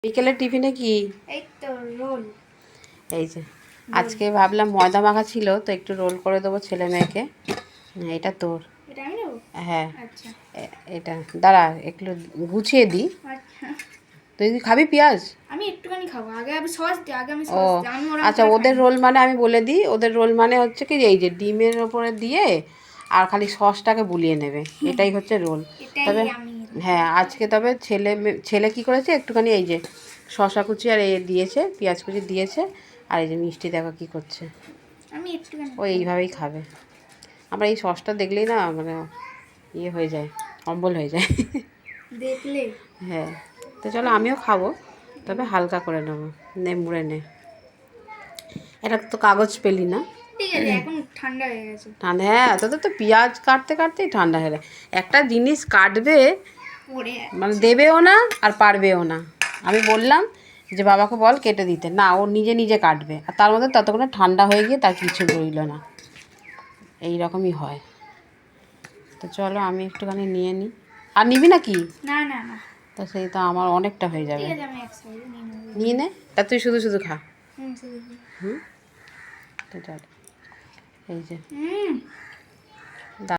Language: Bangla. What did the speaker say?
বিকেলের টিফিনে কি? এই তো রোল। এই যে আজকে ভাবলাম ময়দা মাখা ছিল তো একটু রোল করে দেবো ছেলে মেয়েকে। এটা তোর। এটা আমি নেব? হ্যাঁ। আচ্ছা। এটা দাঁড়া একটু গুছিয়ে দিই। আচ্ছা। তুই কি খাবি পেঁয়াজ? আমি একটুখানি খাবো, আগে আমি সস দিই, আগে আমি ও সস দিই, আমি ওরকম আচ্ছা, করে ওদের খাই না। রোল মানে আমি বলে দিই, ওদের রোল মানে হচ্ছে কি এই যে ডিমের ওপরে দিয়ে আর খালি সসটাকে বুলিয়ে নেবে, এটাই হচ্ছে রোল। এটাই তবে আমি। হ্যাঁ, আজকে তবে ছেলে কি করেছে একটুখানি এই যে শসা কুচি আর এই দিয়েছে, পেঁয়াজ কুচি দিয়েছে, আর এই যে মিষ্টি দেখো কি করছে, আমি একটুখানি ও এইভাবেই খাবে। আমরা এই সসটা দেখলেই না মানে ইয়ে হয়ে যায়, অম্বল হয়ে যায় দেখলে। হ্যাঁ, তো চলো আমিও খাবো, তবে হালকা করে নেবো। নে মুড়ে নে। এটা তো কাগজ পেলি না? ঠিক আছে, এখন ঠান্ডা হয়ে গেছে। ঠান্ডা, হ্যাঁ, তোদের তো পেঁয়াজ কাটতে কাটতেই ঠান্ডা হয়ে যায়। একটা জিনিস কাটবে পড়ে মানে দেবেও না আর পারবেও না। আমি বললাম যে বাবাকে বল কেটে দিতে, না ও নিজে নিজে কাটবে, আর তার মধ্যে ততক্ষণে ঠান্ডা হয়ে গিয়ে তার কিছু রইল না। এই রকমই হয়। তো চলো আমি একটুখানি নিয়ে নিই। আর নিবি না কি? না না না, তো সেই তো আমার অনেকটা হয়ে যাবে। ঠিক আছে, আমি এক সাইডে নিয়ে নেবো। নিয়ে নে, তা তুই শুধু শুধু খা। শুধু। হুম, তো চল এই যে হুম,